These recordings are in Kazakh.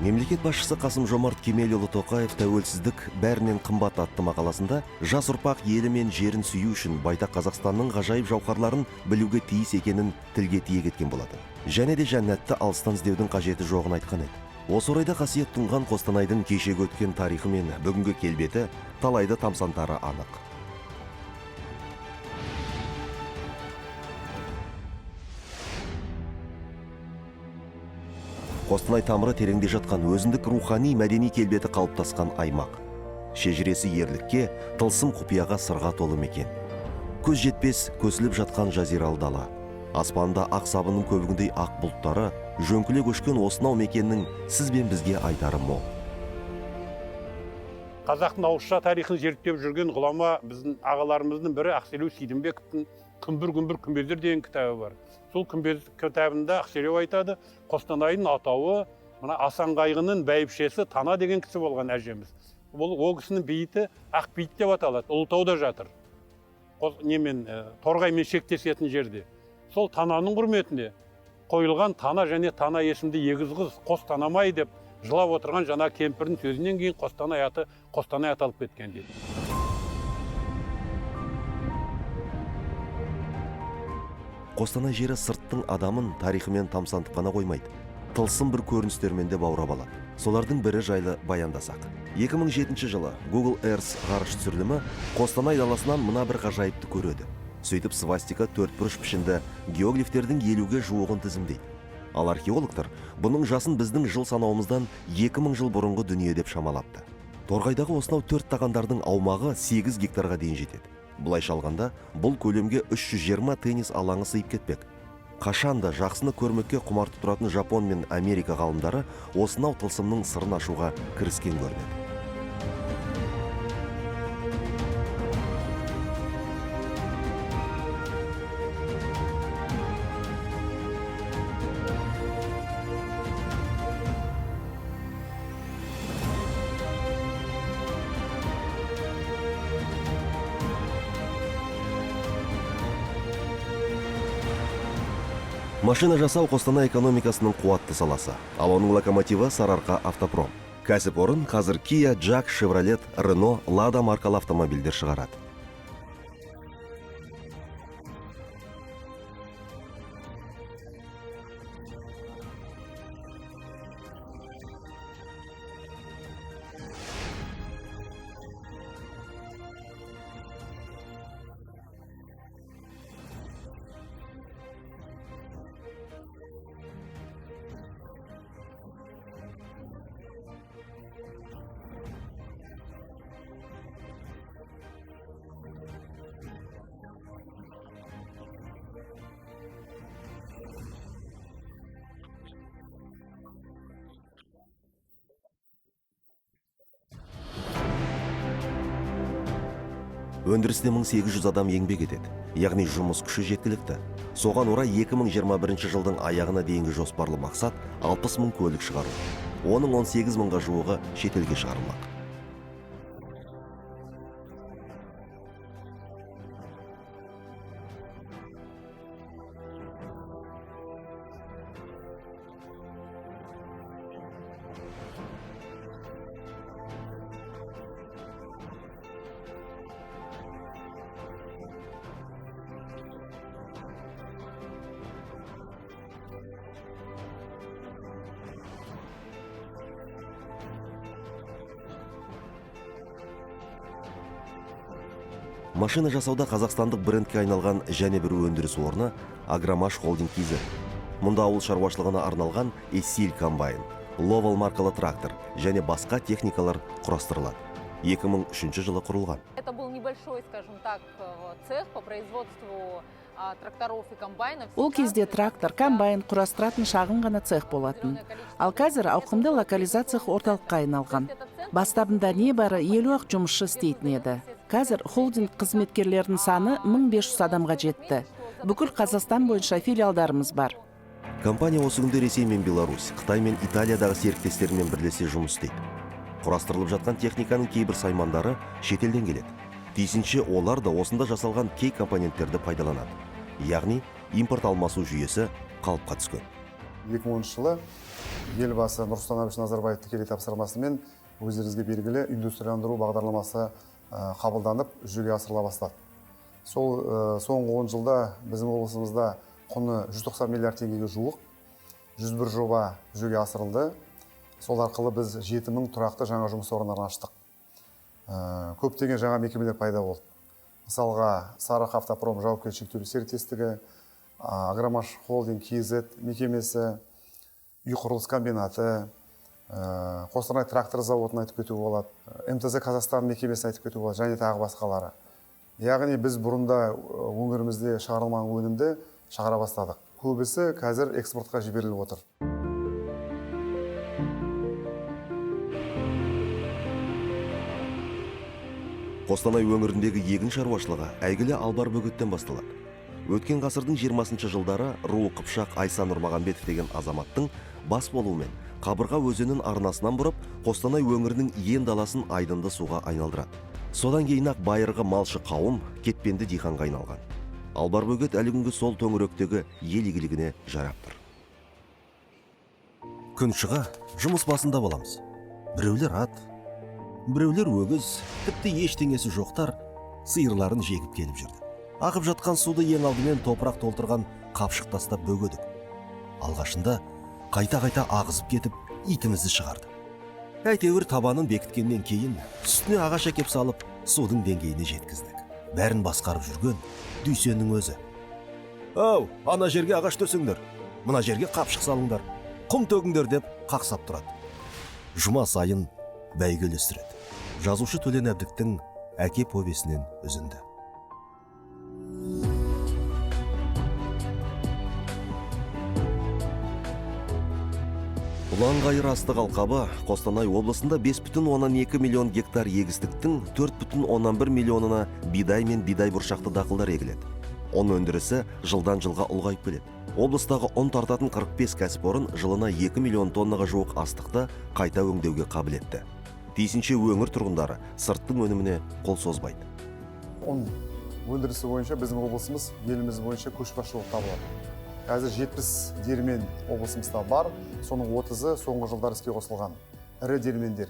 Мемлекет басшысы Қасым-Жомарт Кемелұлы Тоқаев тәуелсіздік бәрінен қымбат атты мақаласында жас ұрпақ елі мен жерін сүю үшін байтақ Қазақстанның ғажайып жауһарларын білуге тиіс екенін тілге тиек еткен болатын. Және де жәннатты алыстан іздеудің қажеті жоғын айтқан еді. Осы орайда қасиет тұнған Қостанайдың кешегі өткен тарихы мен бүгінгі келбеті талайды тамсантары анық. Қостанай тамыры тереңде жатқан өзіндік рухани мәдени келбеті қалыптасқан аймақ. Шежіресі ерлікке, тылсым құпияға сырға толы мекен. Көз жетпес көсіліп жатқан жазиралы дала. Аспанда ақ сабының көбігіндей ақ бұлттары, жөңкіле көшкен осынау мекеннің сіз бен бізге айтары мол. Қазақтың ауызша тарихын зерттеп жүрген ғұлама біздің ағаларымыздың бірі Ақселеу Сейдімбековтың күмбір күмбездер деген кітабы бар. Сол күмбез кітабында Ақселеу айтады, Қостанайдың атауы мына Асан Қайғының бәйбішесі Тана деген кісі болған әжеміз. Ол кісінің бейіті Ақ бейіт деп аталады, Ұлытауда жатыр. Торғаймен шектесетін жерде. Сол Тананың құрметіне қойылған Тана және Тана есімді егіз қыз қос танамай деп жылап отырған жаңа кемпірдің сөзінен кейін Қостанай аты Қостанай аталып кеткен дейді. Қостанай жері сырттың адамын тарихымен тамсантып қана қоймайды. Тылсым бір көріністермен де баурап алады. Солардың бірі жайлы баяндасақ. 2007 жылы Google Earth ғарыш түсірілімі Қостанай даласынан мына бір ғажайыпты көреді. Сөйтіп свастика төртбұрыш пішінді геоглифтердің 50-ге жуығын тізімдейді. Ал археологтар бұның жасын біздің жыл санауымыздан 2000 жыл бұрынғы дүние деп шамалапты. Торғайдағы осынау 4 тағандардың аумағы 8 гектарға дейін жетеді. Бұлайша алғанда, бұл көлемге 320 теннис алаңы сыйып кетпек. Қашанда жақсыны көрмекке құмартып тұратын Жапон мен Америка ғалымдары осынау тылсымның сырын ашуға кіріскен көрінеді. Машина жасау Қостанай экономикасының қуатты саласы, ал оның локомотиві Сарыарқа автопром. Кәсіпорын қазір Kia, Jack, Chevrolet, Renault, Lada маркалы автомобильдер шығарады. Өндірісте 1800 адам еңбек етеді, яғни жұмыс күші жеткілікті. Соған орай 2021 жылдың аяғына дейінгі жоспарлы мақсат 60 000 көлік шығару. Оның 18 000-ға жуығы шетелге шығарылмақ. Машина жасауда қазақстандық брендке айналған және бір өндіріс орны Агромаш Холдинг KZ. Мұнда ауыл шаруашылығына арналған Эссиль комбайн, Ловал маркалы трактор және басқа техникалар құрастырылады. 2003 жылы құрылған. Это был небольшой, скажем так, цех по производству тракторов и комбайнов. Ол кезде трактор, комбайн құрастыратын шағын ғана цех болатын. Ал қазір ауқымды локализация орталыққа айналған. Бастабында небәрі 50-ақ жұмысшы істейтін еді. Қазір холдинг қызметкерлерінің саны 1500 адамға жетті. Бүкіл Қазақстан бойынша филиалдарымыз бар. Компания осы күнде Ресей мен Беларусь, Қытай мен Италиядағы серіктестерімен бірлесе жұмыс істейді. Құрастырылып жатқан техниканың кейбір саймандары шетелден келеді. Тиісінше олар да осында жасалған кей компоненттерді пайдаланады. Яғни импорт алмасу жүйесі қалыпқа түскен. 2010 жылы елбасы Нұрсұлтан Әбішұлы Назарбаев тікелей тапсырмасымен өздеріңізге белгілі индустрияландыру бағдарламасы қабылданып жүзеге асырыла бастады. Сол соңғы 10 жылда біздің облысымызда құны 190 миллиард теңгеге жуық 101 жоба жүзеге асырылды. Сол арқылы біз 7000 тұрақты жаңа жұмыс орындарын аштық. Көптеген жаңа мекемелер пайда болды. Мысалға, Сарық автопром жауапкершілігі шектеулі серіктестігі, Агромаш холдинг KZ мекемесі, үй құрылыс комбинаты, Қостанай трактор заводын айтып кетуге болады, МТЗ Қазақстан мекемесін айтып кетуге болады, және тағы басқалары. Яғни біз бұрында өңірімізде шығарылмаған өнімді шығара бастадық. Көбісі қазір экспортқа жіберіліп отыр. Қостанай өңіріндегі егін шаруашылығы әйгілі Албар бөгеттен басталады. Өткен ғасырдың 20 жылдары Руы Қыпшақ Айсан Нұрмағанбетов деген азаматтың бас болуымен Қабырға өзенін арнасынан бұрып, Қостанай өңірінің ен даласын айдынды суға айналдырады. Содан кейін-ақ байырғы малшы қауым кетпенді диқанға айналған. Албар бөгет әлі күнге сол төңіректегі ел игілігіне жарап тұр. Күн шыға жұмыс басында боламыз. Біреулер ат, біреулер өгіз, тіпті ештеңесі жоқтар сиырларын жегіп келіп жүрді. Ағып жатқан суды ең алдымен топырақ толтырған қапшық тастап бөгедік. Алғашында қайта-қайта ағызып кетіп, итімізді шығарды. Әйтеуір табанын бекіткеннен кейін үстіне ағаш әкеп салып, судың деңгейіне жеткіздік. Бәрін басқарып жүрген Дүйсеннің өзі. «Ау, ана жерге ағаш төсеңдер, мына жерге қапшық салыңдар, құм төгіңдер» деп қақсап тұрады. Жұма сайын бәйге үлестіреді. Жазушы Төлен Әбдіктің «Әке» повесінен үзінді. Ұлан-ғайыр астық алқабы Қостанай облысында 5,2 миллион гектар егістіктің 4,1 миллионына бидай мен бидай бұршақты дақылдар егіледі. Оның өндірісі жылдан жылға ұлғайып келеді. Облыстағы ұн тартатын 45 кәсіпорын жылына 2 миллион тоннаға жуық астықты қайта өңдеуге қабілетті. Тиісінше өңір тұрғындары сырттың өніміне қол созбайды. Ұн өндірісі бойынша біздің облысымыз еліміз бойынша көшбасшы болып табылады. Қазір 70 диірмен облысымызда бар, соның 30-ы соңғы жылдар іске қосылған. Ірі диірмендер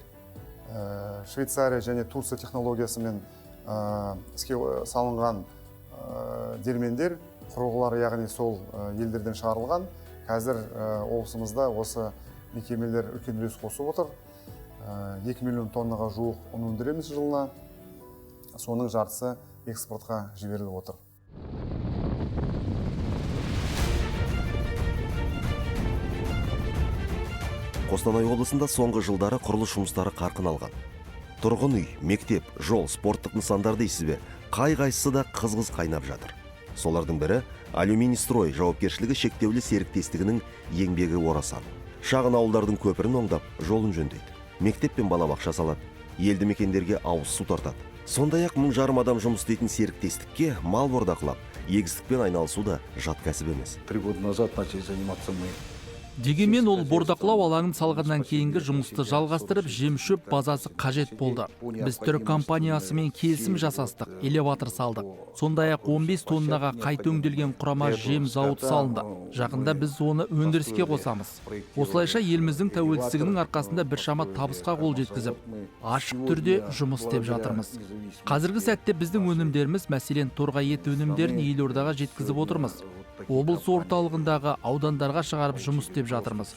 Швейцария және Турция технологиясымен іске салынған диірмендер, құрылғылары яғни сол елдерден шығарылған. Қазір облысымызда осы мекемелер үлкен үлес қосып отыр. 2 миллион тоннаға жуық ұн өндіреміз жылына. Соның жартысы экспортқа жіберіліп отыр. Қостанай облысында соңғы жылдары құрылыс жұмыстары қарқын алған. Тұрғын үй, мектеп, жол, спорттық нысандар дейсіз бе, қай-қайсысы да қыз-қыз қайнап жатыр. Солардың бірі Алюминий строй жауапкершілігі шектеулі серіктестігінің еңбегі орасан. Шағын ауылдардың көпірін оңдап, жолын жөндейді. Мектеп пен балабақша салады, елді мекендерге ауыз су тартады. Сондай-ақ 1000 адам жұмыс істейтін серіктестікке мал бордақылап, егістікпен айналысу да жат кәсіп емес. 3 года назад начали заниматься мы. Дегенмен ол бордақылау алаңын салғаннан кейінгі жұмысты жалғастырып, жем-шөп базасы қажет болды. Біз түрік компаниясымен келісім жасастық, элеватор салдық. Сондай-ақ 15 тоннаға қайта өңделген құрама жем зауыты салынды. Жақында біз оны өндіріске қосамыз. Осылайша еліміздің тәуелсіздігінің арқасында біршама табысқа қол жеткізіп, ашық түрде жұмыс істеп жатырмыз. Қазіргі сәтте біздің өнімдеріміз, мәселен торғай ет өнімдерін елордаға жеткізіп отырмыз. Облыс орталығындағы аудандарға шығарып жұмыс істеп жатырмыз.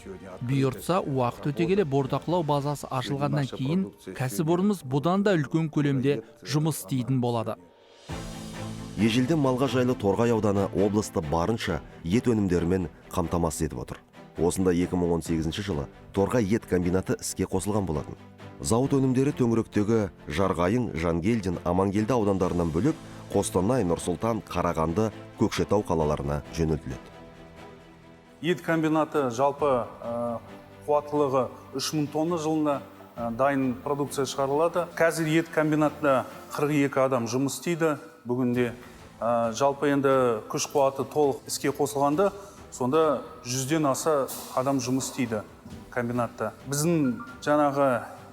Бұйыртса, уақыт өте келе бордақылау базасы ашылғаннан кейін кәсіпорынымыз бұдан да үлкен көлемде жұмыс істейтін болады. Ежелден малға жайлы Торғай ауданы облысты барынша ет өнімдерімен қамтамасыз етіп отыр. Осында 2018 жылы Торғай ет комбинаты іске қосылған болатын. Зауыт өнімдері төңіректегі Жарғайың, Жангелдин, Амангелді аудандарынан бөлек Қостанай, Нұрсұлтан, Қарағанды, Көкшетау қалаларына жөнелтіледі. Ет комбинаты жалпы қуаттылығы 3000 тонна жылына дайын продукция шығарылады. Қазір ет комбинатында 42 адам жұмыс істейді. Бүгінде жалпы енді күш қуаты толық іске қосылғанда, сонда 100-ден аса адам жұмыс істейді комбинатта. Біздің жаңағы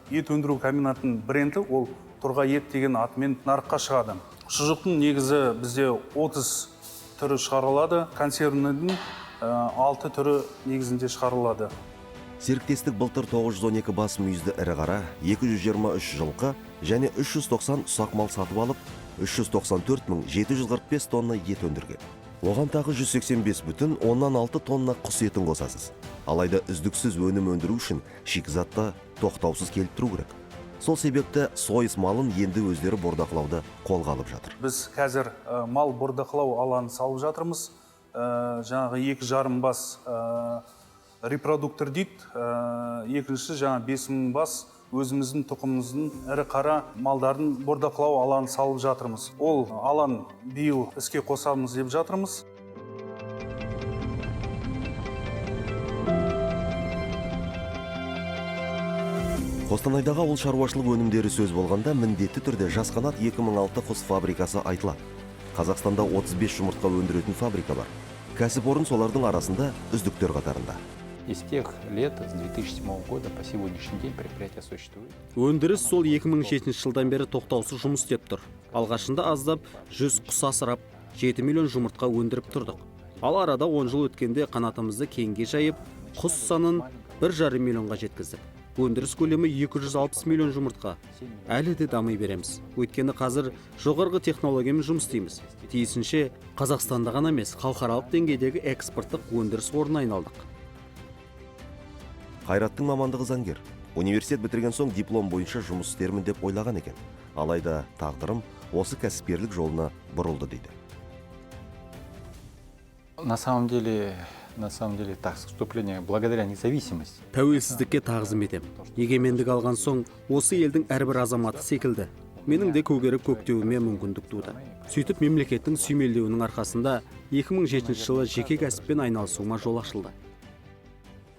ет өндіру комбинатының бренді ол Торғай ет деген атымен нарыққа шығады. Шұжықтың негізі бізде 30 түрі шығарылады, консервінің 6 түрі негізінде шығарылады. Серіктестік былтыр 912 бас мүйізді ірі қара, 223 жылқы және 390 ұсақ мал сатып алып, 394.745 тонна ет өндірген. Оған тағы 185,6 тонна құс етін қосасыз. Алайда үздіксіз өнім өндіру үшін шикізатта тоқтаусыз келіп тұру керек. Сол себепті сойыс малын енді өздері бордақылауды қолға алып жатыр. Біз қазір мал бордақылау алаңын салып жатырмыз. Жаңағы 2,5 бас репродуктор дейді, екінші жаңа 5,000 бас өзіміздің тұқымымыздың ірі қара малдардың бордақылау алаңын салып жатырмыз. Ол алаң биыл іске қосамыз деп жатырмыз. Қостанайдағы ауыл шаруашылық өнімдері сөз болғанда міндетті түрде Жасқанат 2006 құс фабрикасы айтылады. Қазақстанда 35 жұмыртқа өндіретін фабрика бар. Кәсіпорын солардың арасында үздіктер қатарында. Из тех лет, с 2007 года по сегодняшний день предприятие существует. Өндіріс сол 2007 жылдан бері тоқтаусыз жұмыс істеп тұр. Алғашында аздап 100 құс асырап, 7 миллион жұмыртқа өндіріп тұрдық. Ал арада 10 жыл өткенде қанатымызды кеңге жайып, құс санын 1,5 миллионға жеткіздік. Өндіріс көлемі 260 миллион жұмыртқа. Әлі де дамый береміз. Өйткені қазір жоғарғы технологиямен жұмыс істейміз. Тиісінше Қазақстанда ғана емес, халықаралық деңгейдегі экспорттық өндіріс орнына айналдық. Қайраттың мамандығы заңгер. Университет бітірген соң диплом бойынша жұмыс істермін деп ойлаған екен. Алайда тағдырым осы кәсіпкерлік жолына бұрылды дейді. На самом деле так, вступление благодаря независимости. Тәуелсіздікке тағзым етем. Егемендік алған соң осы елдің әрбір азаматы секілді. Менің де көгеріп көктеуіме мүмкіндік туды. Сөйтіп мемлекеттің сүйемелдеуінің арқасында 2007 жылы жеке кәсіппен айналысуыма жол ашылды.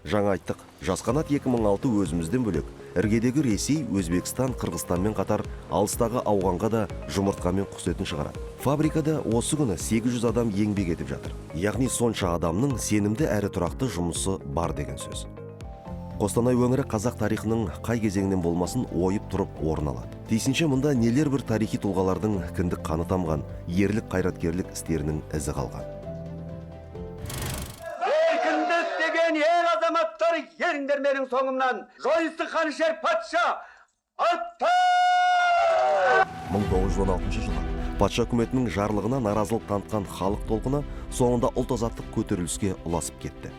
Жаңа айттық, Жасқанат 2006 өзімізден бөлек, іргедегі Ресей, Өзбекстан, Қырғызстанмен қатар алыстағы Ауғанға да жұмыртқа мен құс етін шығарады. Фабрикада осы күні 800 адам еңбек етіп жатыр. Яғни сонша адамның сенімді әрі тұрақты жұмысы бар деген сөз. Қостанай өңірі қазақ тарихының қай кезеңінен болмасын ойып тұрып орын алады. Тиісінше мұнда нелер бір тарихи тұлғалардың кіндік қаны тамған, ерлік қайраткерлік істерінің ізі қалған. Ел азаматтары еріңдер менің соңымнан, жойысты қанішер патша атта! 1916 жылы патша үкіметінің жарлығына наразылық танытқан халық толқыны соңында ұлт-азаттық көтеріліске ұласып кетті.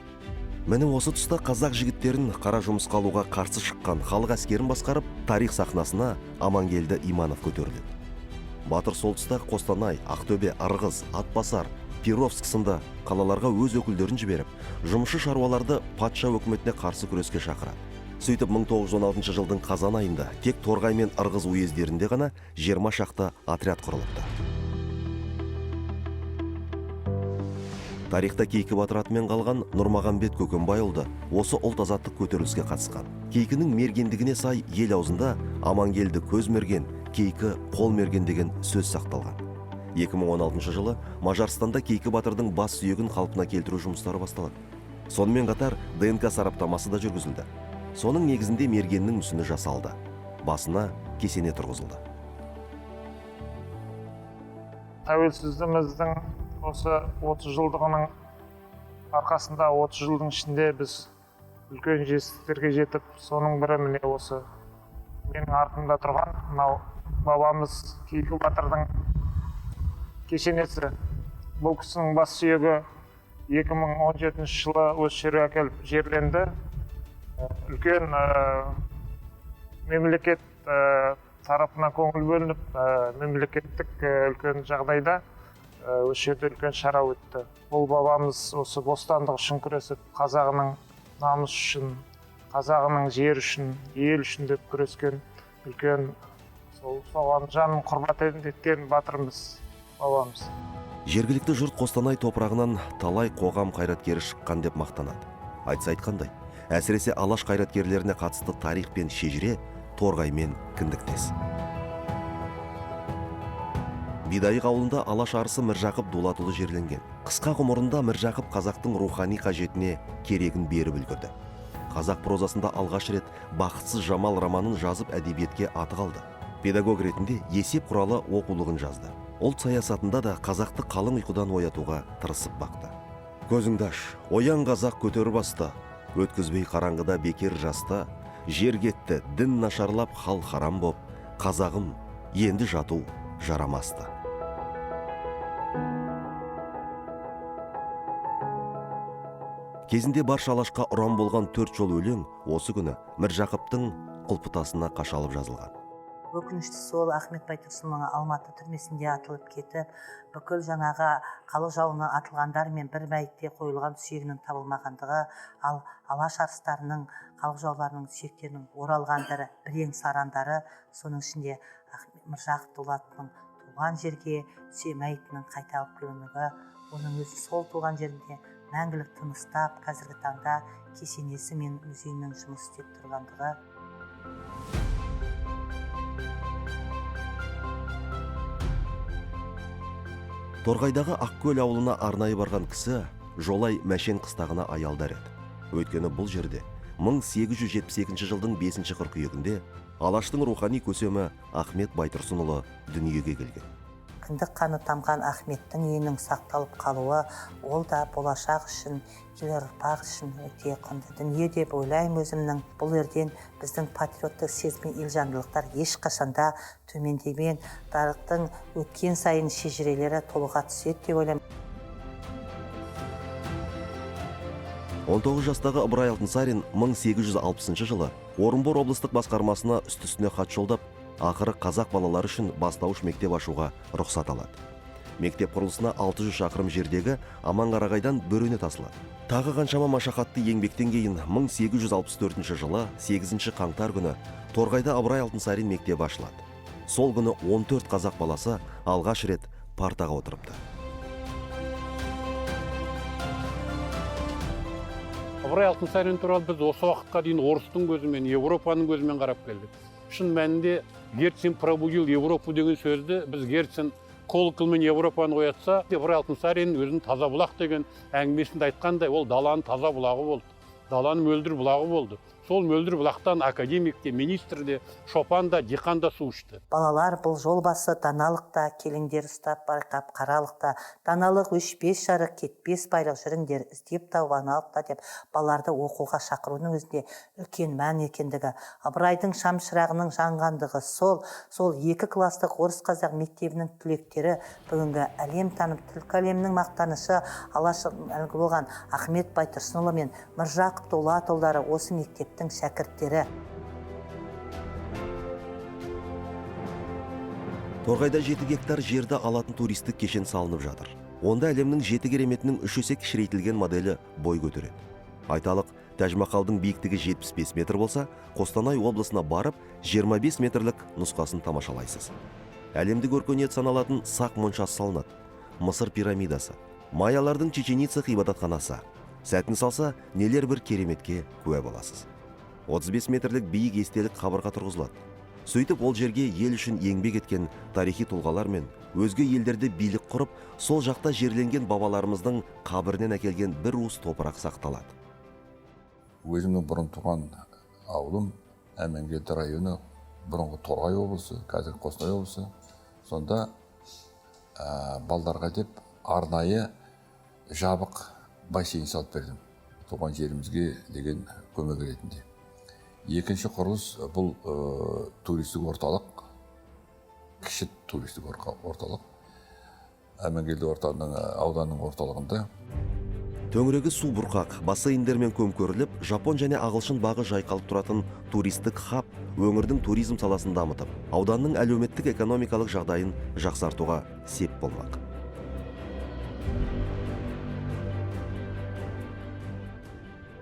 Міне осы тұста қазақ жігіттерін қара жұмысқа алуға қарсы шыққан халық әскерін басқарып, тарих сахнасына Амангелді Иманов көтерілді. Батыр сол тұста Қостанай, Ақтөбе, Ырғыз, Атбасар, Перовск сынды қалаларға өз өкілдерін жіберіп, жұмысшы шаруаларды патша өкіметіне қарсы күреске шақырады. Сөйтіп 1916 жылдың қазан айында тек Торғай мен Ырғыз уездерінде ғана 20 шақты отряд құрылыпты. Тарихта Кейкі батыр атымен қалған Нұрмағамбет Көкембайұлы осы ұлт-азаттық көтеріліске қатысқан. Кейкінің мергендігіне сай ел аузында Амангелді көз мерген, Кейкі қол мерген деген сөз сақталған. 2016 жылы Мажарстанда Кейкі батырдың бас сүйегін қалпына келтіру жұмыстары басталады. Сонымен қатар ДНК сараптамасы да жүргізілді. Соның негізінде мергеннің мүсіні жасалды. Басына кесене тұрғызылды. Тәуелсіздігіміздің осы 30 жылдығының арқасында 30 жылдың ішінде біз үлкен жетістіктерге жетіп, соның бірі міне осы менің артымда тұрған мынау бабамыз Кейкі батырдың кесенесі. Бұл кісінің бас сүйегі 2017 жылы осы жерге әкеліп жерленді. Үлкен мемлекет тарапынан көңіл бөлініп, мемлекеттік үлкен жағдайда осы жерде үлкен шара өтті. Бұл бабамыз осы бостандық үшін күресіп, қазағының намыс үшін, қазағының жер үшін, ел үшін деп күрескен үлкен, соған жанын құрбат еткен батырымыз бабамыз. Жергілікті жұрт Қостанай топырағынан талай қоғам қайраткері шыққан деп мақтанады. Айтса айтқандай, әсіресе алаш қайраткерлеріне қатысты тарих пен шежіре Торғаймен кіндіктес. Бидайық ауылында алаш арысы Міржақып Дулатұлы жерленген. Қысқа ғұмырында Міржақып қазақтың рухани қажетіне керегін беріп үлгерді. Қазақ прозасында алғаш рет Бақытсыз жамал романын жазып әдебиетке аты қалды. Педагог ретінде есеп құралы оқулығын жазды. Ұлт саясатында да қазақты қалың ұйқыдан оятуға тырысып бақты. Көзіңді аш, оян қазақ көтер басты, өткізбей қараңғыда бекер жаста, жер кетті, дін нашарлап, хал харам боп, қазағым, енді жату жарамасты. Кезінде барша алашқа ұран болған 4 жол өлең осы күні Міржақыптың құлпытасына қашалып жазылған. Өкініштісі ол Ахмет Байтұрсынұлы Алматы түрмесінде атылып кетіп, бүкіл жаңағы халық жауына атылғандар мен бір мәйітте қойылған сүйегінің табылмағандығы, ал алаш арыстарының, халық жауларының сүйектерінің оралғандары, бірең сарандары, соның ішінде Міржақып Дулаттың туған жерге мәйітінің қайта алып келуінігі, оның өзі сол туған жерінде мәңгілік тыныстап, қазіргі таңда кесенесі мен музейінің жұмыс істеп тұрғандығы. Торғайдағы Ақкөл ауылына арнайы барған кісі Жолай Мәшен қыстағына аялдар еді. Өйткені бұл жерде 1872 жылдың 5 қыркүйегінде алаштың рухани көсемі Ахмет Байтұрсынұлы дүниеге келген. Кіндік қаны тамған Ахметтің үйінің сақталып қалуы, ол да болашақ үшін, келер ұрпақ үшін өте құнды дүние деп ойлаймын өзімнің. Бұл ерден біздің патриоттық сезім елжандылықтар ешқашанда төмендемей, тарихтың өткен сайын шежірелері толыға түседі деп ойлаймын. 19 жастағы Ыбырай Алтынсарин 1860 жылы Орынбор облыстық басқармасына үсті-үстіне хат жолдап, ақыры қазақ балалары үшін бастауыш мектеп ашуға рұқсат алады. Мектеп құрылысына 600 шақырым жердегі Аманқарағайдан Бөрене тасылады. Тағы қаншама машақатты еңбектен кейін 1864 жылы 8 қаңтар күні Торғайда Ыбырай Алтынсарин мектебі ашылады. Сол күні 14 қазақ баласы алғаш рет партаға отырыпты. Ыбырай Алтынсарин туралы біз осы уақытқа дейін орыстың көзімен, Европаның көзімен қарап келдік. Шын мәнінде Герцен пробудил Европу деген сөзді біз Герцен колоколмен Европаны оятса, Ыбырай Алтынсарин өзінің таза бұлақ деген әңгімесінде айтқандай, ол даланың таза бұлағы болды, даланың мөлдір бұлағы болды. Сол мөлдір бұлақтан академикте, министрде, шопанда, диқанда су ішті. Балалар бұл жол басы даналықта, келіңдер ұстап байқап қаралықта, даналық өшпес жарық, кетпес байлық жүріңдер, іздеп тауып аналықта деп балаларды оқуға шақыруының өзінде үлкен мән екендігі. Ыбырайдың шам шырағының жанғандығы сол 2 кластық орыс қазақ мектебінің түлектері бүгінгі әлем танып, түркі әлемінің мақтанышы алаш әлгі болған Ахмет Байтұрсынұлы мен Міржақып Дулатұлдары осы мектептің шәкірттері. Торғайда 7 гектар жерді алатын туристік кешен салынып жатыр. Онда әлемнің 7 кереметінің 3 есе кішірейтілген моделі бой көтереді. Айталық, Тәжмақалдың биіктігі 75 метр болса, Қостанай облысына барып 25 метрлік нұсқасын тамашалайсыз. Әлемдік өркениет саналатын Сақ моншасы салынады. Мысыр пирамидасы, майялардың Чеченица ғибадатханасы. Сәтін салса, нелер бір кереметке куә боласыз. 35 метрлік биік естелік қабырға тұрғызылады. Сөйтіп ол жерге ел үшін еңбек еткен тарихи тұлғалар мен өзге елдерде билік құрып, сол жақта жерленген бабаларымыздың қабірінен әкелген бір уыс топырақ сақталады. Өзімнің бұрын туған ауылым Әмангелді районы, бұрынғы Торғай облысы, қазір Қостанай облысы. Сонда балдарға деп арнайы жабық бассейн салып бердім. Туған жерімізге деген көмек ретінде. Екінші құрылыс бұл туристік орталық, кіші туристік орталық. Әмангелді ауданның орталығында. Төңірегі су бұрқақ, бассейндермен көмкөріліп, Жапон және ағылшын бағы жайқалып тұратын туристік хаб өңірдің туризм саласын дамытып, ауданның әлеуметтік экономикалық жағдайын жақсартуға сеп болмақ.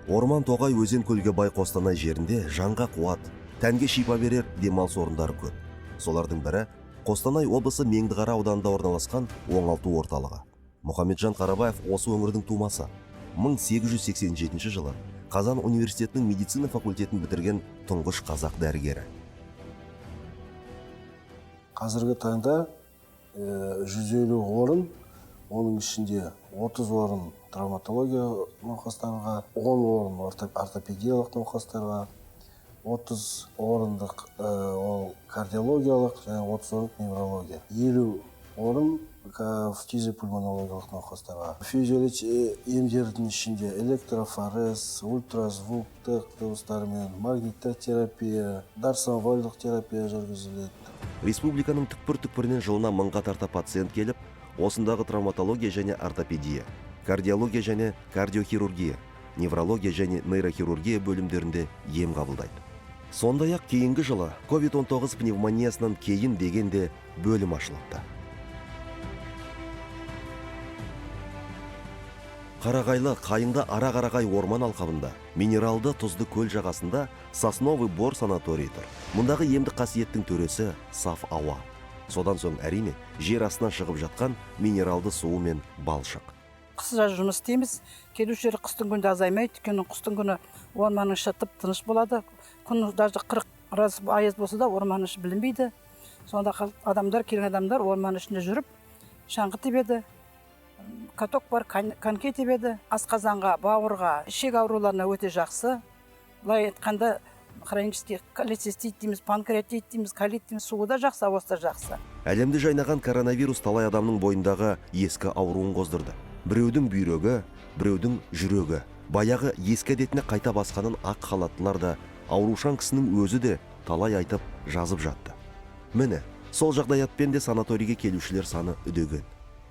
Орман тоғай өзен көлге бай Қостанай жерінде жанға қуат, тәнге шипа берер демалыс орындары көп. Солардың бірі Қостанай облысы Меңдіқара ауданында орналасқан оңалту орталығы. Мұхамеджан Қарабаев осы өңірдің тумасы. 1887 жылы Қазан университетінің медицина факультетін бітірген тұңғыш қазақ дәрігері. Қазіргі таңда 150 орын, оның ішінде 30 орын травматология науқастарға, 10 орын ортопедиялық науқастарға, 30 орындық кардиологиялық және 30 орындық неврология. 50 орын фтизиопульмонологиялық науқастарға. Физиология емдердің ішінде электрофорез, ультразвуктық дыбыстармен, магниттік терапия, дарсонвальдық терапия жүргізіледі. Республиканың түкпір-түкпірінен жылына 1000-ға тарта пациент келіп, осындағы травматология және ортопедия, кардиология және кардиохирургия, неврология және нейрохирургия бөлімдерінде ем қабылдайды. Сондай-ақ кейінгі жылы COVID-19 пневмониясынан кейін дегенде бөлім ашылыпты. Қарағайлы қайыңды ара-қарағай орман алқабында, минералды тұзды көл жағасында Сосновый Бор санаторийі тұр. Мұндағы емдік қасиеттің төресі саф ауа. Содан соң әрине жер астынан шығып жатқан минералды суы мен балшық. Қыс жұмыс істейміз. Келушілер қыстың күнде азаймайды. Өйткені қыстың күні орманның іші тып-тыныш болады. Күн даже 40 градус аяз болса да орманның іші білінбейді. Сонда адамдар, келген адамдар орманның ішінде жүріп, шаңғы тебеді. Каток бар, коньки тебеді. Асқазанға, бауырға, ішек ауруларына өте жақсы. Былай айтқанда хронический холецистит дейміз, панкреатит дейміз, колит дейміз, суы да жақсы, ауасы да жақсы. Әлемді жайнаған коронавирус талай адамның бойындағы ескі ауруын қоздырды. Біреудің бүйрегі, біреудің жүрегі. Баяғы ескі әдетіне қайта басқанын ақ халаттылар да, аурушаң кісінің өзі де талай айтып жазып жатты. Міне, сол жағдаятпен де санаторийге келушілер саны үдеген.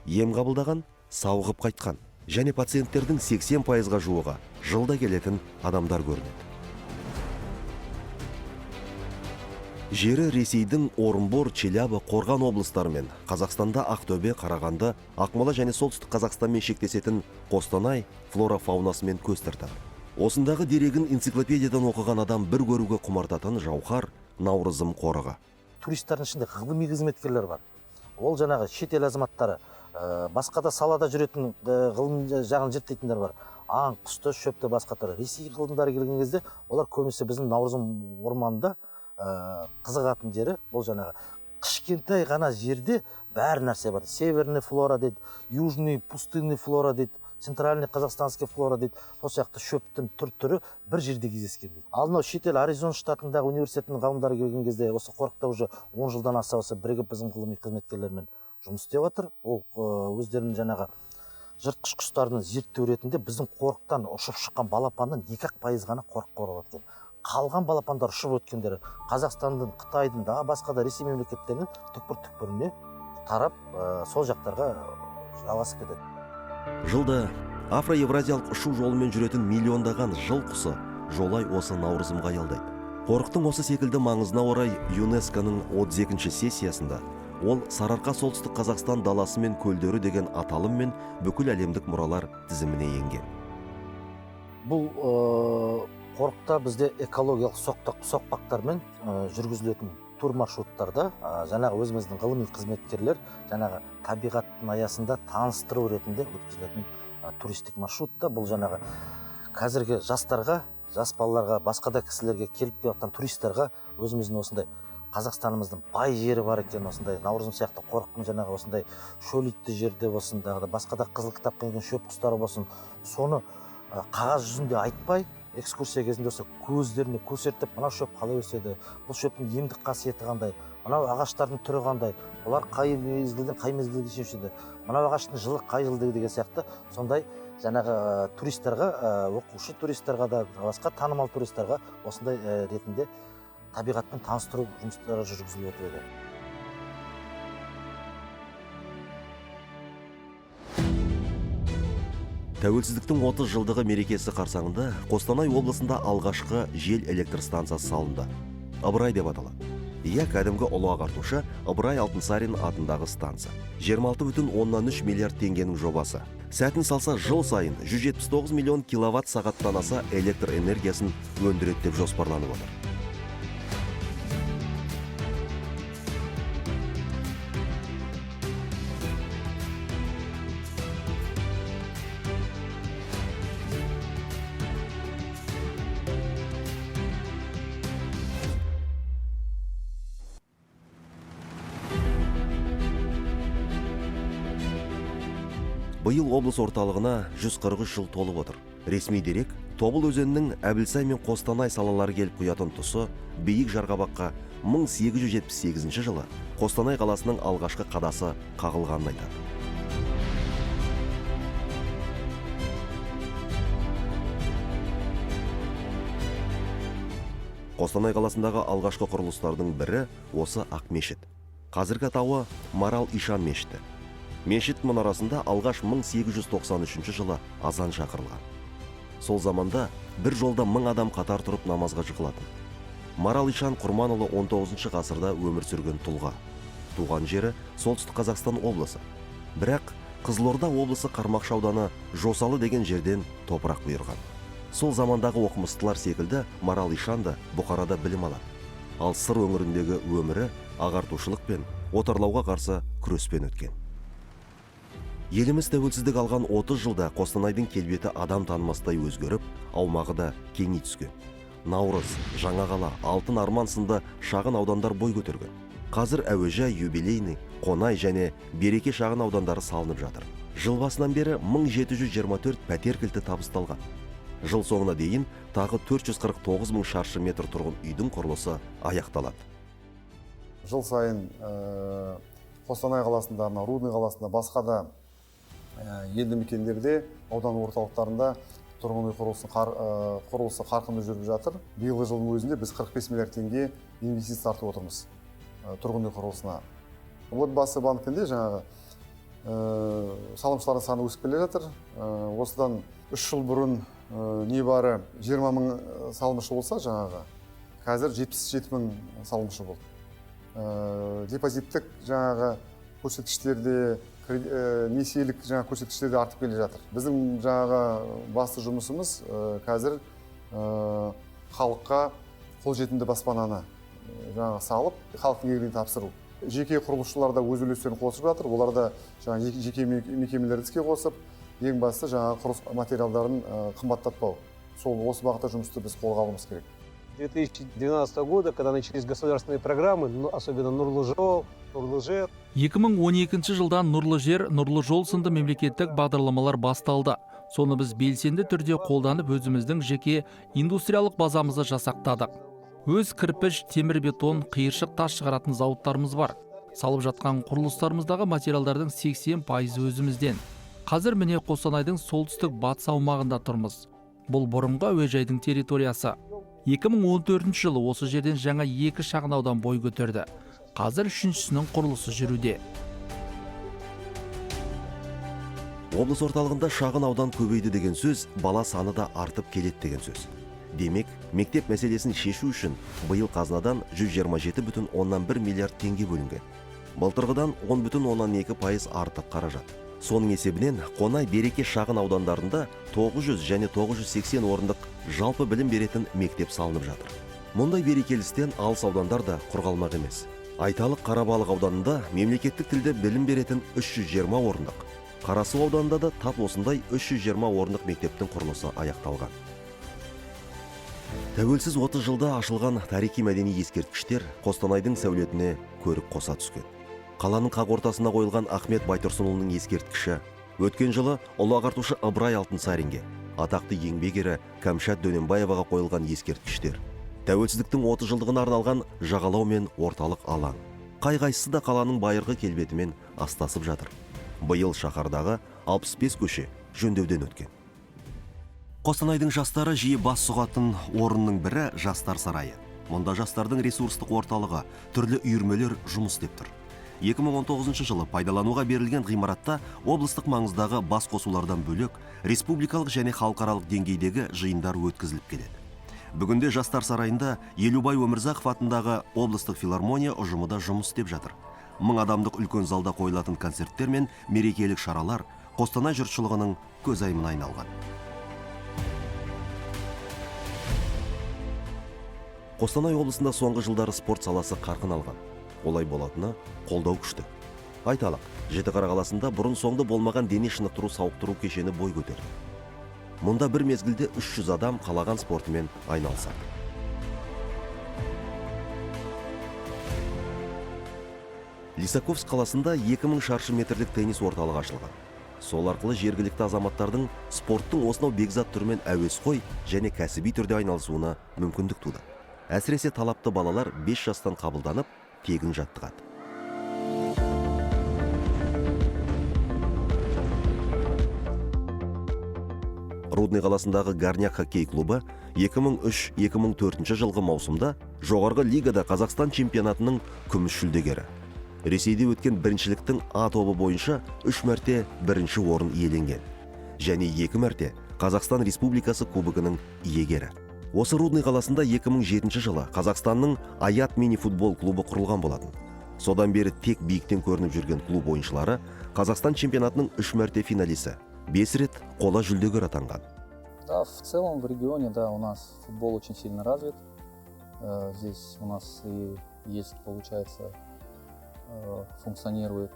Ем қабылдаған, сауығып қайтқан. Және пациенттердің 80%-ға жуығы жылда келетін адамдар көрінеді. Жері Ресейдің Орынбор, Челябі, Қорған облыстарымен, Қазақстанда Ақтөбе, Қарағанды, Ақмола және Солтүстік Қазақстанмен шектесетін Қостанай флора-фаунасымен көз тартады. Осындағы дерегін энциклопедиядан оқыған адам бір көруге құмартатын жауһар Наурызым қорығы. Туристердің ішінде ғылыми қызметкерлер бар. Ол жаңағы шетел азаматтары, басқа да салада жүретін ғылым жағын зерттейтіндер бар. Аң, құсты, шөпті, басқа түрі. Ресей ғылымдары келген кезде олар көбінесе біздің Наурызым орманында қызығатын жері, бұл жаңағы кішкентай ғана жерде бәр нәрсе бар. Северный флора дейді, южный пустынный флора дейді, центральный қазақстанский флора дейді. Сол сияқты шөптің түр-түрі бір жерде кездескен дейді. Ал мынау шетел Аризон штатындағы университетінің ғалымдары келген кезде осы қорықта уже 10 жылдан аса осы бірігіп біздің ғылыми қызметкерлермен жұмыс істеп отыр. Ол өздерінің жаңағы жыртқыш құстардың зерттеу ретінде біздің қорықтан ұшып шыққан балапанның 2% ғана қорыққа оралады екен. Қалған балапандар ұшып өткендері Қазақстанның, Қытайдың, да басқа да Ресей мемлекеттерінің түкпір-түкпіріне тарап, сол жақтарға жалғасып кетеді. Жылда Афро-Евразиялық ұшу жолымен жүретін миллиондаған жыл құсы жолай осы Наурызымға аялдайды. Қорықтың осы секілді маңызына орай ЮНЕСКО-ның 32-ші сессиясында ол Сарыарқа солтүстік Қазақстан даласы мен көлдері деген аталыммен бүкіл әлемдік мұралар тізіміне енген. Бұл қорықта бізде экологиялық соқпақтармен жүргізілетін тур маршруттарда жаңағы өзіміздің ғылыми қызметкерлер жаңағы табиғаттың аясында таныстыру ретінде өткізілетін туристік маршрутта. Бұл жаңағы қазіргі жастарға, жас балаларға, басқа да кісілерге келіп жатқан туристерға өзіміздің осындай Қазақстанымыздың бай жері бар екен, осындай Наурызым сияқты қорықтың жаңағы осындай шөлейтті жерде болсын, басқа да қызыл кітапқа енген шөп құстары болсын, соны қағаз жүзінде айтпай, экскурсия кезінде осы көздеріне көрсетіп, мынау шөп қалай өседі, бұл шөптің емдік қасиеті қандай, мынау ағаштардың түрі қандай, олар қай мезгілден қай мезгілге шешеді, мынау ағаштың жылы қай жылдығы деген сияқты, сондай жаңағы туристерға, оқушы туристерға да, басқа танымал туристерға осындай ретінде табиғатпен таныстыру жұмыстары жүргізіліп өтеді. Тәуелсіздіктің 30 жылдығы мерекесі қарсаңында Қостанай облысында алғашқы жел электр станциясы салынды. Ыбырай деп аталады. Иә, кәдімгі ұлы ағартушы Ыбырай Алтынсарин атындағы станция. 26,3 миллиард теңгенің жобасы. Сәтін салса жыл сайын 179 миллион киловатт сағаттан аса электр энергиясын өндіреді деп жоспарланып отыр. Биыл облыс орталығына 143 жыл толып отыр. Ресми дерек Тобыл өзенінің Әбілсай мен Қостанай салалары келіп құятын тұсы биік жарғабаққа 1878 жылы Қостанай қаласының алғашқы қадасы қағылғанын айтады. Қостанай қаласындағы алғашқы құрылыстардың бірі осы Ақмешіт. Қазіргі атауы Марал Ишан мешіті. Мешіт мұнарасында алғаш 1893 жылы азан шақырылған. Сол заманда бір жолда 1000 адам қатар тұрып намазға жығылатын. Марал Ишан Құрманұлы 19 ғасырда өмір сүрген тұлға. Туған жері Солтүстік Қазақстан облысы. Бірақ Қызылорда облысы Қармақшы ауданы Жосалы деген жерден топырақ бұйырған. Сол замандағы оқымыстылар секілді Марал Ишан да Бұқарада білім алады. Ал сыр өңіріндегі өмірі ағартушылық пен отарлауға қарсы күреспен өткен. Еліміз тәуелсіздік алған 30 жылда Қостанайдың келбеті адам танымастай өзгеріп, аумағы да кеңей түскен. Наурыз, Жаңақала, Алтын Арман сынды шағын аудандар бой көтерген. Қазір Әуежай, Юбилейный, Қонай және Береке шағын аудандары салынып жатыр. Жыл басынан бері 1724 пәтер кілті табысталған. Жыл соңына дейін тағы 449 000 шаршы метр тұрғын үйдің құрылысы аяқталады. Жыл сайын Қостанай қаласында, Рудный қаласында, басқа да елді мекендерде, аудан орталықтарында тұрғын үй құрылысы қарқынды жүріп жатыр. Биылғы жылдың өзінде біз 45 миллиард теңге инвестиция тартып отырмыз тұрғын үй құрылысына. Отбасы банкінде жаңағы салымшылардың саны өсіп келе жатыр. Осыдан 3 жыл бұрын небары 20 000 салымшы болса, жаңағы қазір 77 000 салымшы болды. Депозиттік жаңағы көрсеткіштерде, несиелік жаңағы көрсеткіштерде артып келе жатыр. Біздің жаңағы басты жұмысымыз қазір халыққа қолжетімді баспананы жаңағы салып, халықтың игілігіне тапсыру. Жеке құрылысшылар да өз үлестерін қосып жатыр. Олар да жаңағы жеке мекемелерді іске қосып, ең басты жаңағы құрылыс материалдарын қымбаттатпау. Сол осы бағытта жұмысты біз қолға алуымыз керек. 2012 года, когда начались государственные программы, особенно Нұрлы жол, Нұрлы жер. 2012 жылдан Нұрлы жер, Нұрлы жол сынды мемлекеттік бағдарламалар басталды. Соны біз белсенді түрде қолданып өзіміздің жеке индустриялық базамызды жасақтадық. Өз кірпіш, темір бетон, қиыршық тас шығаратын зауыттарымыз бар. Салып жатқан құрылыстарымыздағы материалдардың 80% өзімізден. Қазір міне Қостанайдың солтүстік батыс аумағында тұрмыз. Бұл бұрынғы әуежайдың территориясы. 2014 жылы осы жерден жаңа 2 шағын аудан бой көтерді. Қазір 3-сінің құрылысы жүруде. Облыс орталығында шағын аудан көбейді деген сөз, бала саны да артып келеді деген сөз. Демек, мектеп мәселесін шешу үшін биыл қазынадан 127,1 миллиард теңге бөлінген. Былтырғыдан 10,2% артық қаражат. Соның есебінен Қонай, Береке шағын аудандарында 900 және 980 орындық жалпы білім беретін мектеп салынып жатыр. Мұндай берекелістен алыс аудандар да құрғалмақ емес. Айталық Қарабалық ауданында мемлекеттік тілде білім беретін 320 орындық. Қарасу ауданында да тап осындай 320 орындық мектептің құрылысы аяқталған. Тәуелсіз 30 жылда ашылған тарихи мәдени ескерткіштер Қостанайдың сәулетіне көрік қоса түскен. Қаланың қақ ортасына қойылған Ахмет Байтұрсынұлының ескерткіші өткен жылы ұлы ағартушы Ыбырай Алтынсаринге, атақты еңбек ері Кәмшат Дөненбаеваға қойылған ескерткіштер. Тәуелсіздіктің 30 жылдығына арналған жағалау мен орталық алаң. Қай-қайсысы да қаланың байырғы келбетімен астасып жатыр. Биыл шаһардағы 65 көше жөндеуден өткен. Қостанайдың жастары жиі бас сұғатын орынның бірі жастар сарайы. Мұнда жастардың ресурстық орталығы, түрлі үйірмелер жұмыс істеп тұр. 2019 жылы пайдалануға берілген ғимаратта облыстық маңыздағы бас қосулардан бөлек республикалық және халықаралық деңгейдегі жиындар өткізіліп келеді. Бүгінде жастар сарайында Елубай Өмірзақов атындағы облыстық филармония ұжымы да жұмыс істеп жатыр. 1000 адамдық үлкен залда қойылатын концерттер мен мерекелік шаралар Қостанай жұртшылығының көзайымына айналған. Қостанай облысында соңғы жылдары спорт саласы қарқын алған. Олай болатыны қолдау күшті. Айталық, Жетіқара қаласында бұрын соңды болмаған дене шынықтыру сауықтыру кешені бой көтерді. Мұнда бір мезгілде 300 адам қалаған спортымен айналысады. Лисаковск қаласында 2000 шаршы метрлік теннис орталығы ашылған. сол арқылы жергілікті азаматтардың спорттың осынау бекзат түрімен әуесқой және кәсіби түрде айналысуына мүмкіндік туды. Әсіресе талапты балалар 5 жастан қабылданып, тегін жаттығады. Рудный қаласындағы Горняк хоккей клубы 2003-2004 жылғы маусымда жоғарғы лигада Қазақстан чемпионатының күміс жүлдегері. Ресейде өткен біріншіліктің А тобы бойынша 3 мәрте бірінші орын иеленген. Және 2 мәрте Қазақстан Республикасы кубогының иегері. Осы Рудный қаласында 2007 жылы Қазақстанның Аят мини-футбол клубы құрылған болатын. Содан бері тек биіктен көрініп жүрген клуб ойыншылары Қазақстан чемпионатының 3 мәрте финалисі, 5 рет қола жүлдегер атанған. Да, в целом в регионе, да, у нас футбол очень сильно развит. Здесь у нас и есть, получается, функционирует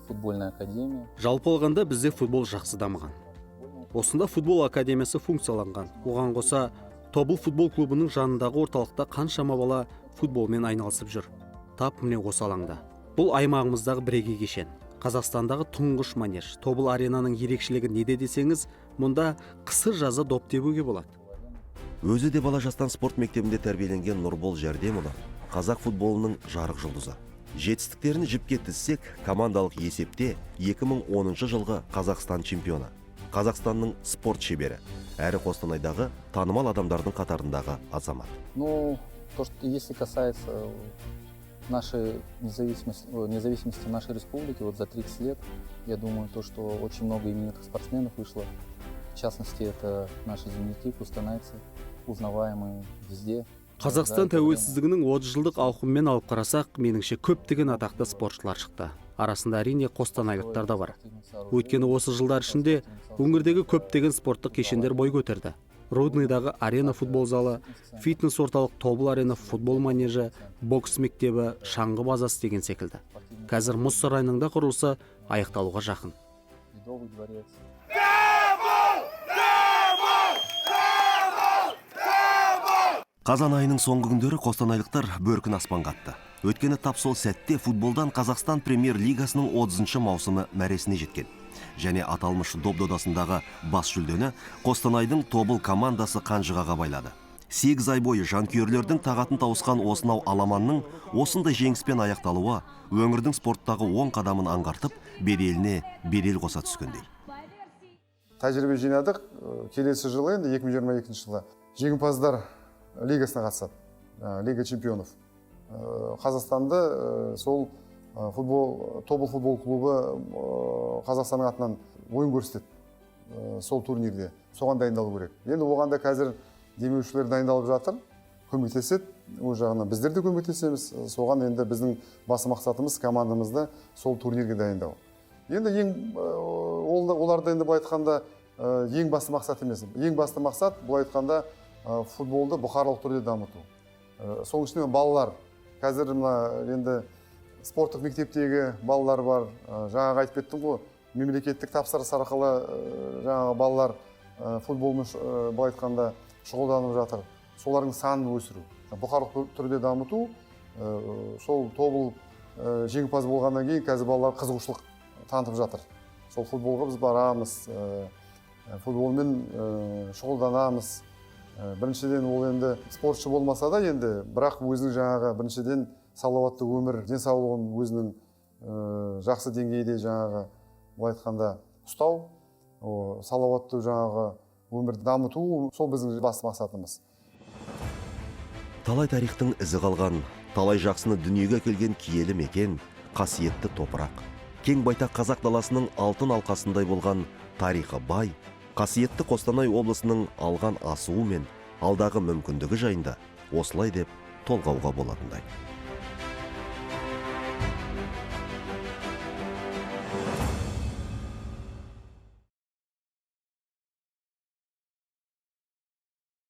футбольная академия. Жалпы алғанда бізде футбол жақсы дамыған. Осында футбол академиясы функцияланған. Оған қоса Тобыл футбол клубының жанындағы орталықта қаншама бала футболмен айналысып жүр. Тап міне осы алаңда. Бұл аймағымыздағы бірегей кешен. Қазақстандағы тұңғыш манеж. Тобыл аренаның ерекшелігі неде десеңіз, мұнда қысы жазы доп тебуге болады. Өзі де бала жастан спорт мектебінде тәрбиеленген Нұрбол Жәрдемұлы қазақ футболының жарық жұлдызы. Жетістіктерін жіпке тізсек, командалық есепте 2010 жылғы Қазақстан чемпионы, Қазақстанның спорт шебері, әрі Қостанайдағы танымал адамдардың қатарындағы азамат. Ну, то, что если касается нашей независимости нашей республики, вот за 30 лет, я думаю, то, что очень много именитых спортсменов вышло. В частности, это наши земляки, кустанайцы, узнаваемые везде. Қазақстан тәуелсіздігінің 30 жылдық ауқыммен алып қарасақ, меніңше көптеген атақты спортшылар шықты. Арасында әрине қостанайлықтар да бар. Өйткені осы жылдар ішінде өңірдегі көптеген спорттық кешендер бой көтерді. Рудныйдағы арена футбол залы, фитнес орталық Тобыл арена футбол манежі, бокс мектебі, шаңғы базасы деген секілді. Қазір мұз сарайының да құрылысы аяқталуға жақын. Қазан айының соңғы күндері қостанайлықтар бөркін аспанға атты. Өткені тап сол сәтте футболдан Қазақстан премьер-лигасының 30-шы маусымы мәресіне жеткен. Және аталмыш доп додасындағы бас жүлдені Қостанайдың Тобыл командасы қанжығаға байлады. 8 ай бойы жанкүйерлердің тағатын тауысқан осынау аламанның осындай жеңіспен аяқталуы өңірдің спорттағы 10 қадамын аңғартып, беделіне бедел қоса түскендей. Тәжірибе жинадық. Келесі жылы, енді 2022 жылы жеңімпаздар лигасына қатысады. Лига чемпионов. Қазақстанды сол Тобыл футбол клубы Қазақстанның атынан ойын көрсетеді. Сол турнирде. Соған дайындалу керек. Енді оған да қазір демеушілер дайындалып жатыр. Көмектеседі. О жағынан біздер де көмектесеміз. Соған енді біздің басты мақсатымыз командамызды сол турнирге дайындау. Енді оларды енді былай айтқанда ең басты мақсат емес. Ең басты мақсат былай айтқанда футболды бұқаралық түрде дамыту. Соның ішінде балалар. Қазір енді спорттық мектептегі балалар бар. Жаңағы айтып кеттім ғой, мемлекеттік тапсырыс арқылы жаңағы балалар футболмен былай айтқанда шұғылданып жатыр. Солардың санын өсіру. Бұқаралық түрде дамыту. Сол Тобыл жеңімпаз болғаннан кейін қазір балалар қызығушылық танытып жатыр. Сол футболға біз барамыз, футболмен шұғылданамыз. Біріншіден ол енді спортшы болмаса да енді, бірақ өзінің жаңағы біріншіден салауатты өмір, денсаулығын өзінің жақсы деңгейде жаңағы былай айтқанда ұстау, салауатты жаңағы өмірді дамыту, сол біздің басты мақсатымыз. Талай тарихтың ізі қалған, талай жақсыны дүниеге әкелген киелі мекен, қасиетті топырақ. Кең байтақ қазақ даласының алтын алқасындай болған тарихы бай, қасиетті Қостанай облысының алған асуы мен алдағы мүмкіндігі жайында осылай деп толғауға болатындай.